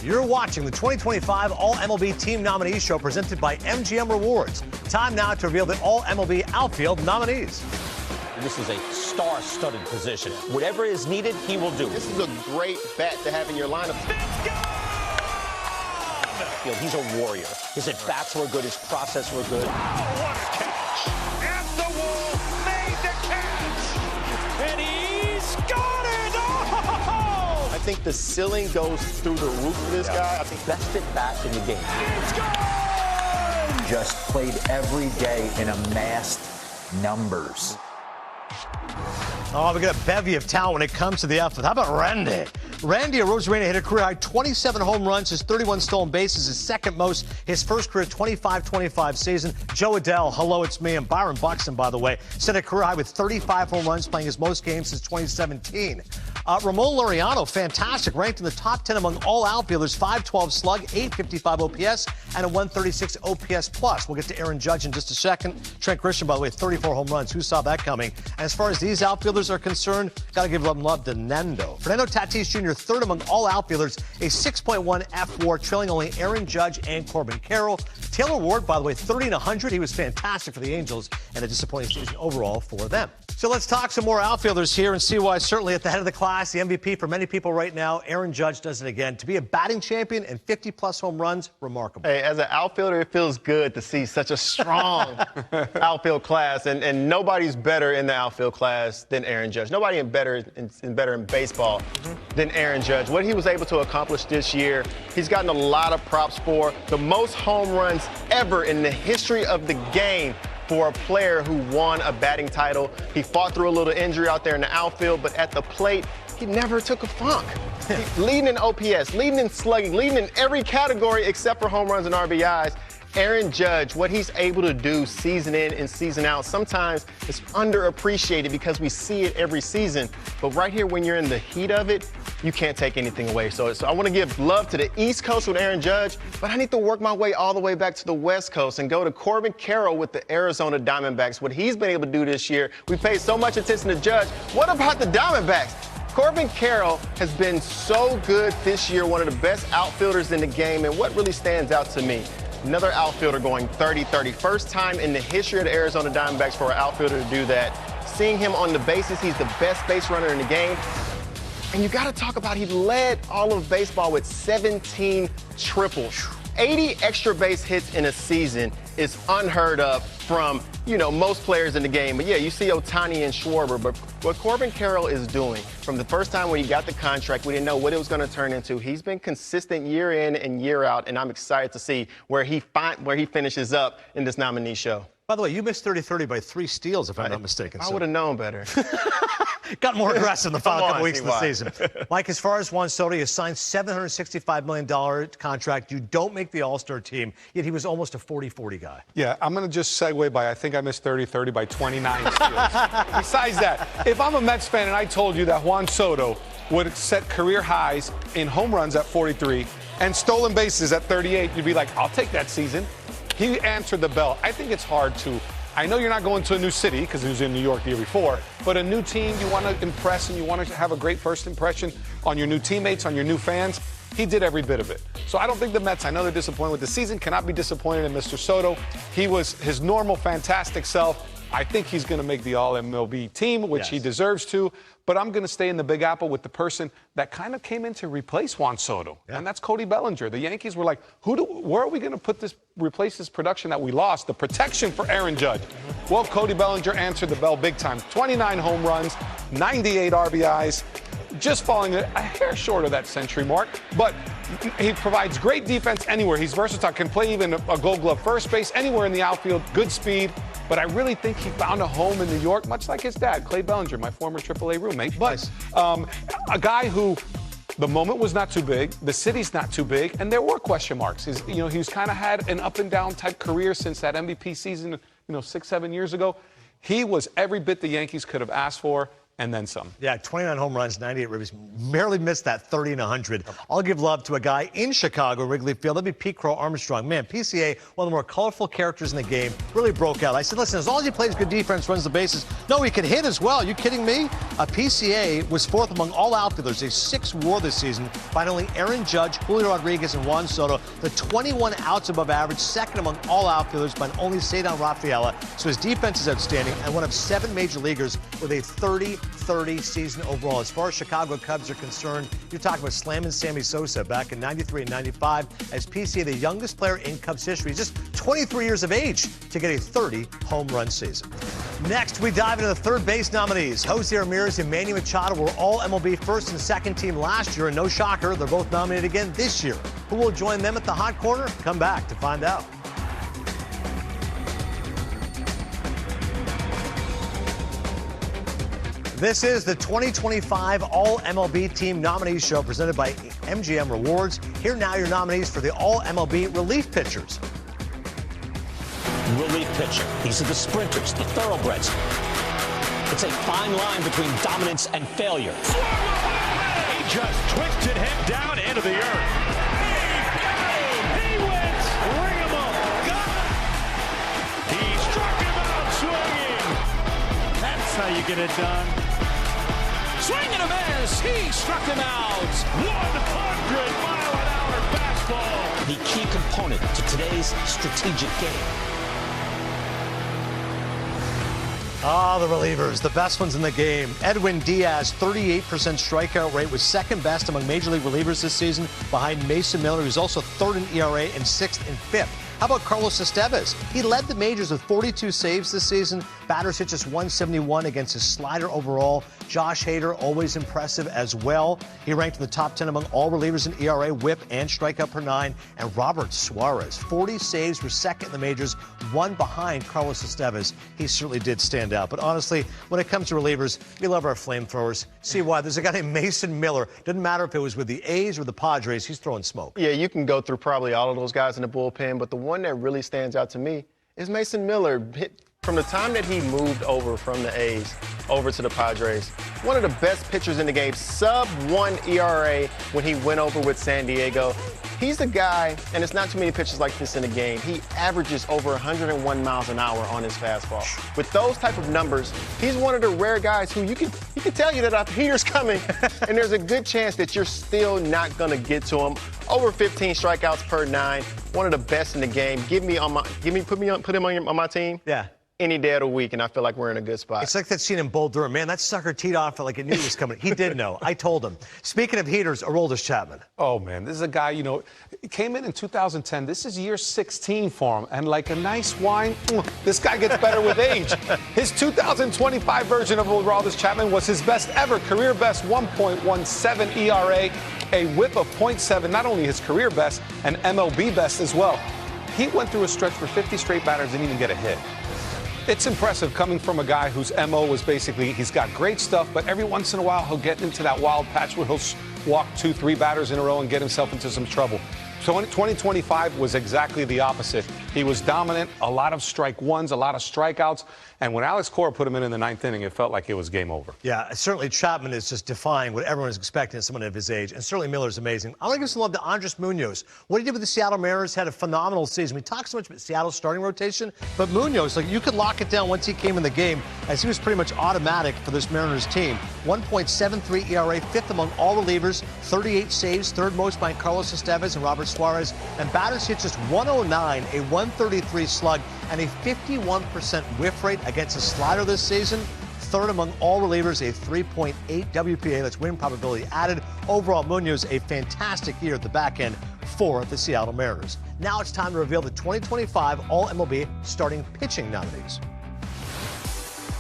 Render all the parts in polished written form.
You're watching the 2025 All-MLB Team Nominees Show presented by MGM Rewards. Time now to reveal the All-MLB Outfield nominees. This is a star-studded position. Whatever is needed, he will do. This is a great bat to have in your lineup. He's a warrior. His at-bats were good. His process were good. Oh, what a catch! At the wall, made the catch! And he's got it! Oh! I think the ceiling goes through the roof for this guy. I think Best at-bat in the game. It's gone! Just played every day in amassed numbers. Oh, we got a bevy of talent when it comes to the outfield. How about Randy? Randy Arozarena hit a career-high 27 home runs, his 31 stolen bases, his second most, his first career 25-25 season. Joe Adell, hello, it's me. And Byron Buxton, by the way, set a career high with 35 home runs, playing his most games since 2017. Ramon Laureano, fantastic, ranked in the top 10 among all outfielders, 512 slug, 855 OPS, and a 136 OPS plus. We'll get to Aaron Judge in just a second. Trent Grisham, by the way, 34 home runs. Who saw that coming? And as far as these outfielders are concerned, got to give love to Nando. Fernando Tatis Jr., third among all outfielders, a 6.1 F WAR, trailing only Aaron Judge and Corbin Carroll. Taylor Ward, by the way, 30 and 100. He was fantastic for the Angels and a disappointing season overall for them. So let's talk some more outfielders here and see why certainly at the head of the class, the MVP for many people right now, Aaron Judge does it again. To be a batting champion and 50-plus home runs, remarkable. Hey, as an outfielder, it feels good to see such a strong outfield class, and nobody's better in the outfield class than Aaron Judge. Nobody better in baseball than Aaron Judge. What he was able to accomplish this year, he's gotten a lot of props for the most home runs ever in the history of the game for a player who won a batting title. He fought through a little injury out there in the outfield, but at the plate, he never took a funk. Leading in OPS, leading in slugging, leading in every category except for home runs and RBIs. Aaron Judge, what he's able to do season in and season out, sometimes it's underappreciated because we see it every season. But right here, when you're in the heat of it, you can't take anything away. So I want to give love to the East Coast with Aaron Judge, but I need to work my way all the way back to the West Coast and go to Corbin Carroll with the Arizona Diamondbacks. What he's been able to do this year, we paid so much attention to Judge. What about the Diamondbacks? Corbin Carroll has been so good this year, one of the best outfielders in the game, and what really stands out to me, another outfielder going 30-30. First time in the history of the Arizona Diamondbacks for an outfielder to do that. Seeing him on the bases, he's the best base runner in the game. And you got to talk about he led all of baseball with 17 triples. 80 extra base hits in a season is unheard of from, most players in the game. But yeah, you see Ohtani and Schwarber, but what Corbin Carroll is doing from the first time when he got the contract, we didn't know what it was going to turn into. He's been consistent year in and year out, and I'm excited to see where he finishes up in this nominee show. By the way, you missed 30-30 by 3 steals, if I'm not mistaken. I would have known better. Got more aggressive in the final couple weeks of the season. Mike, as far as Juan Soto, he has signed $765 million contract. You don't make the All-Star team, yet he was almost a 40-40 guy. Yeah, I'm going to just segue by I think I missed 30-30 by 29 steals. Besides that, if I'm a Mets fan and I told you that Juan Soto would set career highs in home runs at 43 and stolen bases at 38, you'd be like, I'll take that season. He answered the bell. I think it's hard to. I know you're not going to a new city because he was in New York the year before, but a new team, you want to impress and you want to have a great first impression on your new teammates, on your new fans. He did every bit of it. So I don't think the Mets, I know they're disappointed with the season, cannot be disappointed in Mr. Soto. He was his normal, fantastic self. I think he's going to make the All-MLB team, which he deserves to. But I'm going to stay in the Big Apple with the person that kind of came in to replace Juan Soto, and that's Cody Bellinger. The Yankees were like, where are we going to replace this production that we lost, the protection for Aaron Judge? Well, Cody Bellinger answered the bell big time. 29 home runs, 98 RBIs, just falling a hair short of that century mark. But he provides great defense anywhere. He's versatile, can play even a Gold Glove first base, anywhere in the outfield, good speed. But I really think he found a home in New York, much like his dad, Clay Bellinger, my former AAA roommate. But a guy who the moment was not too big, the city's not too big, and there were question marks. He's kind of had an up and down type career since that MVP season, 6-7 years ago. He was every bit the Yankees could have asked for. and then some. Yeah, 29 home runs, 98 ribbies. Barely missed that 30 and 100. I'll give love to a guy in Chicago, Wrigley Field. That'd be Pete Crow Armstrong. Man, PCA, one of the more colorful characters in the game, really broke out. I said, listen, as long as he plays good defense, runs the bases, no, he can hit as well. You kidding me? PCA was fourth among all outfielders, a 6 WAR this season, behind only Aaron Judge, Julio Rodriguez, and Juan Soto. The 21 outs above average, second among all outfielders, behind only Cedar Rafaela. So his defense is outstanding, and one of 7 major leaguers with a 30-30 season overall. As far as Chicago Cubs are concerned, you're talking about slamming Sammy Sosa back in 93 and 95 as PCA, the youngest player in Cubs history, just 23 years of age to get a 30 home run season. Next, we dive into the third base nominees. Jose Ramirez and Manny Machado were all MLB first and second team last year, and no shocker, they're both nominated again this year. Who will join them at the hot corner? Come back to find out. This is the 2025 All-MLB Team Nominees Show presented by MGM Rewards. Here now your nominees for the All-MLB Relief Pitchers. Relief pitcher. These are the sprinters, the thoroughbreds. It's a fine line between dominance and failure. He just twisted him down into the earth. He wins. Ring him up. Got it. He struck him out swinging. That's how you get it done. Swing and a miss. He struck him out. 100-mile-an-hour fastball. The key component to today's strategic game. The relievers, the best ones in the game. Edwin Diaz, 38% strikeout rate, was second best among Major League relievers this season, behind Mason Miller, who's also third in ERA and sixth and fifth. How about Carlos Estevez? He led the majors with 42 saves this season. Batters hit just 171 against his slider overall. Josh Hader, always impressive as well. He ranked in the top 10 among all relievers in ERA, whip, and strikeout per 9. And Robert Suarez, 40 saves, was second in the majors, one behind Carlos Estevez. He certainly did stand out. But honestly, when it comes to relievers, we love our flamethrowers. See why? There's a guy named Mason Miller. Doesn't matter if it was with the A's or the Padres, he's throwing smoke. Yeah, you can go through probably all of those guys in the bullpen, but the one that really stands out to me is Mason Miller. From the time that he moved over from the A's over to the Padres, one of the best pitchers in the game, sub-1 ERA when he went over with San Diego. He's the guy, and it's not too many pitchers like this in the game. He averages over 101 miles an hour on his fastball. With those type of numbers, he's one of the rare guys who you can tell you that a heater's coming, and there's a good chance that you're still not going to get to him. Over 15 strikeouts per 9, one of the best in the game. Put him on my team. Yeah. Any day of the week, and I feel like we're in a good spot. It's like that scene in Bull Durham. Man, that sucker teed off like it knew he was coming. He did know. I told him. Speaking of heaters, Aroldis Chapman. Oh, man, this is a guy, he came in 2010. This is year 16 for him. And like a nice wine, this guy gets better with age. His 2025 version of Aroldis Chapman was his best ever, career best 1.17 ERA, a whip of .7, not only his career best, an MLB best as well. He went through a stretch where 50 straight batters didn't even get a hit. It's impressive coming from a guy whose MO was basically he's got great stuff, but every once in a while he'll get into that wild patch where he'll walk 2-3 batters in a row and get himself into some trouble. So 2025 was exactly the opposite. He was dominant, a lot of strike ones, a lot of strikeouts. And when Alex Cora put him in the 9th inning, it felt like it was game over. Yeah, certainly Chapman is just defying what everyone is expecting of someone of his age. And certainly Miller's amazing. I want to give some love to Andres Munoz. What he did with the Seattle Mariners had a phenomenal season. We talk so much about Seattle's starting rotation, but Munoz, you could lock it down once he came in the game, as he was pretty much automatic for this Mariners team. 1.73 ERA, fifth among all relievers, 38 saves, third most by Carlos Estevez and Robert Suarez. And batters hit just 109, a 133 slug, and a 51% whiff rate against a slider this season. Third among all relievers, a 3.8 WPA, that's win probability added. Overall, Munoz, a fantastic year at the back end for the Seattle Mariners. Now it's time to reveal the 2025 All-MLB starting pitching nominees.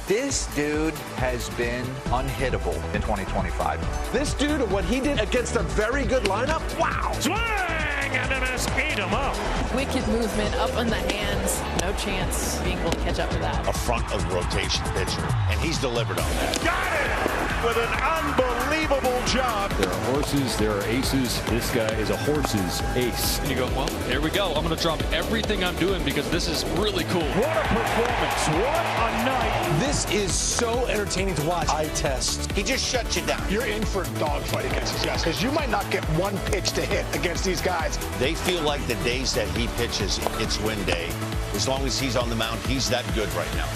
This dude has been unhittable in 2025. This dude, what he did against a very good lineup, wow. Swing and a miss. Eat him up. Wicked movement, up on the hands. No chance being able to catch up to that. A front of rotation pitcher, and he's delivered on that. Got it. with an unbelievable job. There are horses, there are aces. This guy is a horse's ace. And you go, well, here we go. I'm going to drop everything I'm doing because this is really cool. What a performance. What a night. This is so entertaining to watch. Eye test. He just shuts you down. You're in for a dogfight against these guys because you might not get one pitch to hit against these guys. They feel like the days that he pitches, it's win day. As long as he's on the mound, he's that good right now.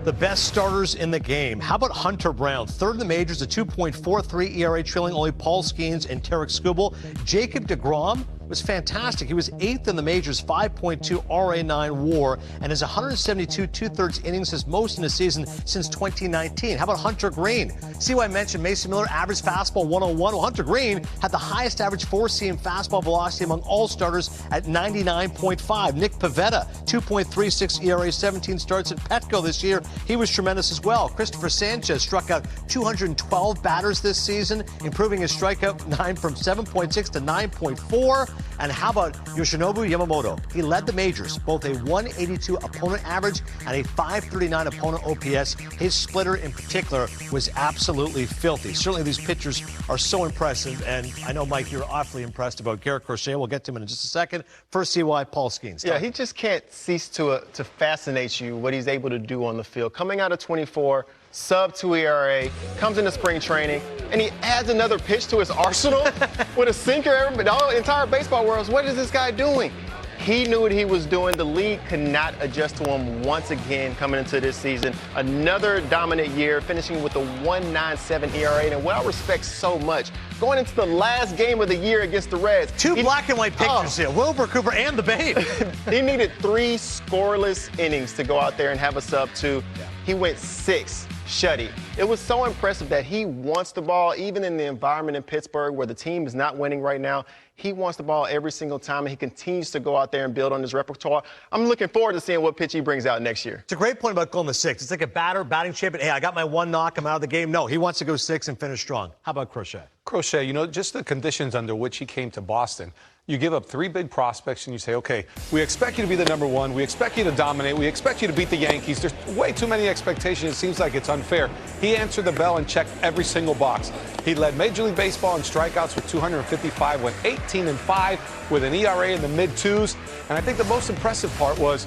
The best starters in the game. How about Hunter Brown? Third in the majors, a 2.43 ERA, trailing only Paul Skeens and Tarek Skubal. Jacob deGrom was fantastic. He was 8th in the majors, 5.2 RA9 WAR, and his 172 2/3 innings, his most in a season since 2019. How about Hunter Green? See why I mentioned Mason Miller, average fastball 101. Well, Hunter Green had the highest average four-seam fastball velocity among all starters at 99.5. Nick Pivetta, 2.36 ERA, 17 starts at Petco this year. He was tremendous as well. Christopher Sanchez struck out 212 batters this season, improving his strikeout 9 from 7.6 to 9.4. And how about Yoshinobu Yamamoto? He led the majors, both a 182 opponent average and a 539 opponent OPS. His splitter in particular was absolutely filthy. Certainly these pitchers are so impressive, and I know, Mike, you're awfully impressed about Garrett Crochet. We'll get to him in just a second. First, see why Paul Skeens. Yeah, he just can't cease to fascinate you what he's able to do on the field. Coming out of 24, sub-2 ERA, comes into spring training, and he adds another pitch to his arsenal with a sinker. The entire baseball world is, what is this guy doing? He knew what he was doing. The league could not adjust to him once again coming into this season. Another dominant year, finishing with a 1.97 ERA, and what I respect so much, going into the last game of the year against the Reds. Two black and white pictures here, Wilbur Cooper and the Babe. He needed 3 scoreless innings to go out there and have a sub-2. Yeah. He went 6. Shutty. It was so impressive that he wants the ball, even in the environment in Pittsburgh where the team is not winning right now. He wants the ball every single time, and he continues to go out there and build on his repertoire. I'm looking forward to seeing what pitch he brings out next year. It's a great point about going to 6. It's like a batting champion. Hey, I got my one knock. I'm out of the game. No, he wants to go 6 and finish strong. How about Crochet? Crochet, you know, just the conditions under which he came to Boston. You give up 3 big prospects and you say, okay, we expect you to be the number 1. We expect you to dominate. We expect you to beat the Yankees. There's way too many expectations. It seems like it's unfair. He answered the bell and checked every single box. He led Major League Baseball in strikeouts with 255, went 18-5 with an ERA in the mid-2s. And I think the most impressive part was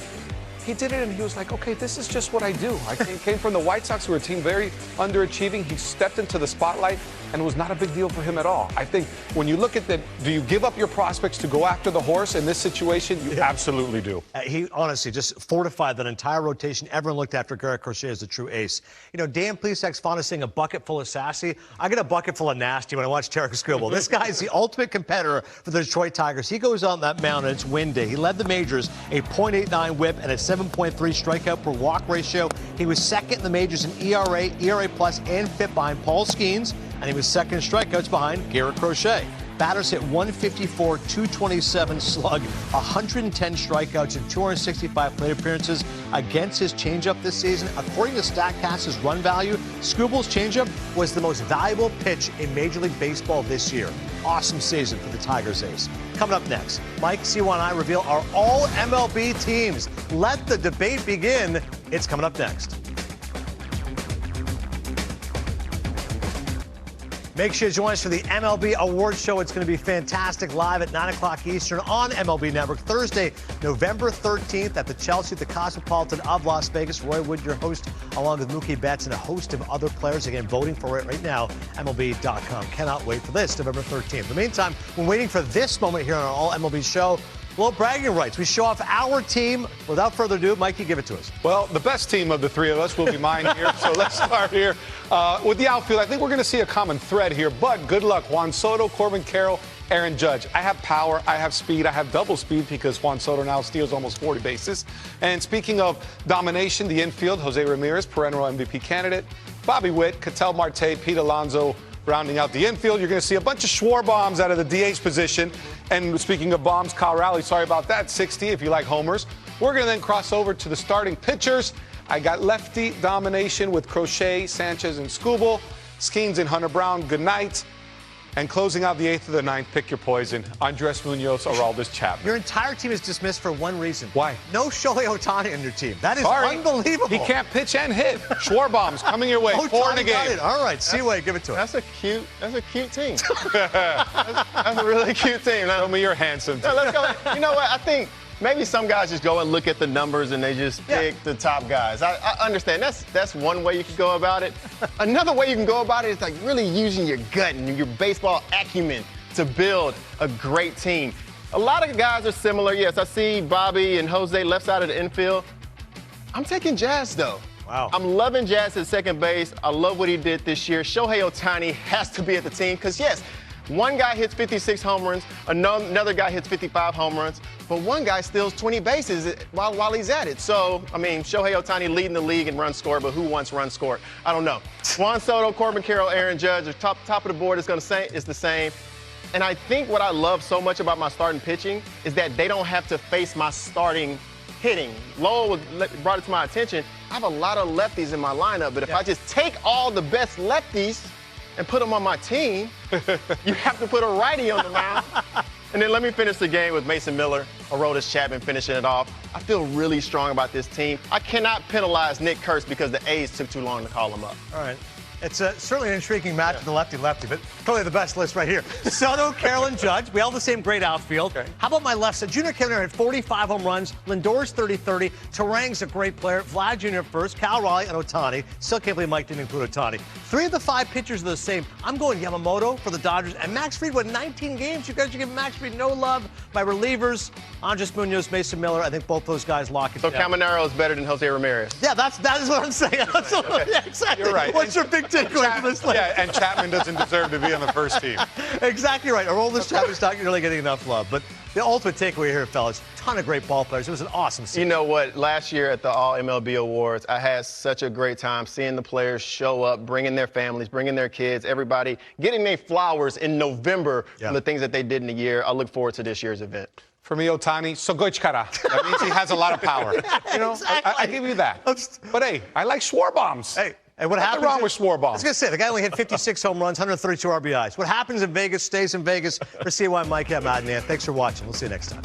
he did it and he was like, okay, this is just what I do. I came from the White Sox, who were a team very underachieving. He stepped into the spotlight, and it was not a big deal for him at all. I think when you look at that, do you give up your prospects to go after the horse in this situation? You absolutely do. He honestly just fortified that entire rotation. Everyone looked after Garrett Crochet as a true ace. You know, Dan Plesac's fond of saying a bucket full of sassy. I get a bucket full of nasty when I watch Tarek Skubal. This guy is the ultimate competitor for the Detroit Tigers. He goes on that mound, and it's win day. He led the majors, a .89 whip and a 7.3 strikeout per walk ratio. He was second in the majors in ERA, ERA plus, and FIP behind Paul Skeens, and he was second in strikeouts behind Garrett Crochet. Batters hit 154, 227 slug, 110 strikeouts, and 265 plate appearances against his changeup this season. According to StatCast's run value, Skubal's changeup was the most valuable pitch in Major League Baseball this year. Awesome season for the Tigers ace. Coming up next, Mike, Siwa, and I reveal our all MLB teams. Let the debate begin. It's coming up next. Make sure you join us for the MLB Awards Show. It's going to be fantastic, live at 9 o'clock Eastern on MLB Network. Thursday, November 13th at the Chelsea, the Cosmopolitan of Las Vegas. Roy Wood, your host, along with Mookie Betts and a host of other players. Again, voting for it right now, MLB.com. Cannot wait for this, November 13th. In the meantime, we're waiting for this moment here on our All MLB Show. Well, bragging rights. We show off our team. Without further ado, Mikey, give it to us. Well, the best team of the 3 of us will be mine here. So let's start here with the outfield. I think we're going to see a common thread here, but good luck. Juan Soto, Corbin Carroll, Aaron Judge. I have power. I have speed. I have double speed because Juan Soto now steals almost 40 bases. And speaking of domination, the infield, Jose Ramirez, perennial MVP candidate, Bobby Witt, Ketel Marte, Pete Alonso, rounding out the infield. You're going to see a bunch of Schwar bombs out of the DH position. And speaking of bombs, Kyle Rowley, sorry about that, 60 if you like homers. We're going to then cross over to the starting pitchers. I got lefty domination with Crochet, Sanchez, and Skubal. Skeens and Hunter Brown, good night. And closing out the 8th of the 9th, pick your poison. Andres Munoz or Aldis Chapman. Your entire team is dismissed for one reason. Why? No Shohei Ohtani on your team. That is unbelievable. He can't pitch and hit. Schwarbaum's coming your way. 4 in a game. All right, C-Way, give it to him. That's a cute team. that's a really cute team. Show me your handsome team. Let's go. You know what? I think maybe some guys just go and look at the numbers and they just pick the top guys. I understand. That's one way you can go about it. Another way you can go about it is like really using your gut and your baseball acumen to build a great team. A lot of guys are similar. Yes, I see Bobby and Jose left side of the infield. I'm taking Jazz, though. Wow. I'm loving Jazz at second base. I love what he did this year. Shohei Ohtani has to be at the team because, yes, one guy hits 56 home runs, another guy hits 55 home runs, but one guy steals 20 bases while he's at it. So, I mean, Shohei Ohtani leading the league in runs scored, but who wants runs scored? I don't know. Juan Soto, Corbin Carroll, Aaron Judge, the top of the board is the same. And I think what I love so much about my starting pitching is that they don't have to face my starting hitting. Lowell brought it to my attention. I have a lot of lefties in my lineup, but if I just take all the best lefties and put them on my team, you have to put a righty on the mound. And then let me finish the game with Mason Miller, Aroldis Chapman finishing it off. I feel really strong about this team. I cannot penalize Nick Kurtz because the A's took too long to call him up. All right. It's certainly an intriguing match with the lefty-lefty, but probably the best list right here. Soto, Carroll, and Judge. We all have the same great outfield. Okay. How about my left side? Junior Kevin had 45 home runs. Lindor's 30-30. Terang's a great player. Vlad Jr. first. Cal Raleigh and Ohtani. Still can't believe Mike didn't include Ohtani. 3 of the 5 pitchers are the same. I'm going Yamamoto for the Dodgers. And Max Fried won 19 games. You guys are giving Max Fried no love. My relievers, Andres Munoz, Mason Miller. I think both those guys lock it down. So Caminero is better than Jose Ramirez. Yeah, that is what I'm saying. Yeah, exactly. You're right. What's your big takeaway from this list? Yeah, and Chapman doesn't deserve to be on the first team. Exactly right. Aroldis Chapman's not really getting enough love. But the ultimate takeaway here, fellas, ton of great ball players. It was an awesome season. You know what? Last year at the All MLB Awards, I had such a great time seeing the players show up, bringing their families, bringing their kids, everybody getting their flowers in November from the things that they did in the year. I look forward to this year's event. For me, Ohtani, sogochkara. That means he has a lot of power. You know, exactly. I give you that. But hey, I like Schwarbaum's. Hey. And what happens? What's wrong with Schwarbaum? I was going to say, the guy only hit 56 home runs, 132 RBIs. What happens in Vegas stays in Vegas. For CY Mike, I'm Adnan. Thanks for watching. We'll see you next time.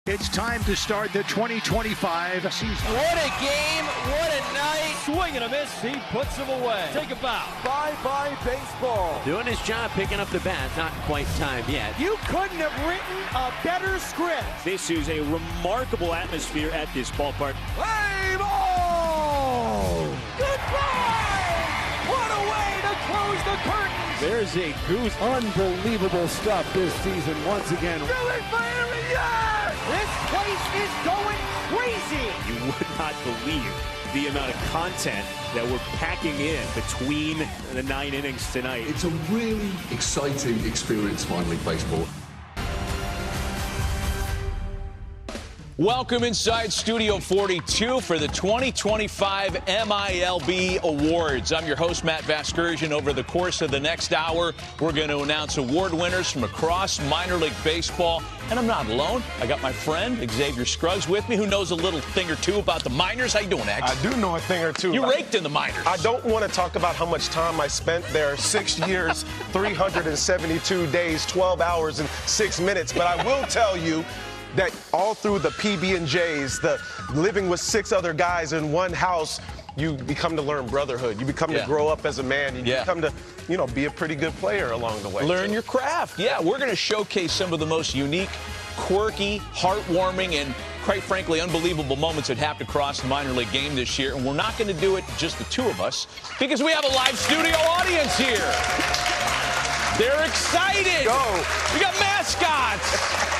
It's time to start the 2025 season. What a game, what a night. Swing and a miss, he puts him away. Take a bow. Bye-bye baseball. Doing his job, picking up the bat. Not quite time yet. You couldn't have written a better script. This is a remarkable atmosphere at this ballpark. Play ball! Goodbye! What a way to close the curtains! There's a goose. Unbelievable stuff this season once again. Do it for Aaron Judge! This place is going crazy! You would not believe the amount of content that we're packing in between the 9 innings tonight. It's a really exciting experience, minor league baseball. Welcome inside Studio 42 for the 2025 MILB Awards. I'm your host, Matt Vasgersian. Over the course of the next hour, we're going to announce award winners from across minor league baseball. And I'm not alone. I got my friend, Xavier Scruggs, with me, who knows a little thing or two about the minors. How you doing, X? I do know a thing or two. You raked in the minors. I don't want to talk about how much time I spent there. 6 years, 372 days, 12 hours, and 6 minutes. But I will tell you that all through the PB&Js, the living with 6 other guys in one house, you become to learn brotherhood. You become to grow up as a man. You become to, you know, be a pretty good player along the way. Learn your craft. Yeah, we're going to showcase some of the most unique, quirky, heartwarming, and quite frankly, unbelievable moments that happened across the minor league game this year. And we're not going to do it just the two of us because we have a live studio audience here. They're excited. Go. We got mascots.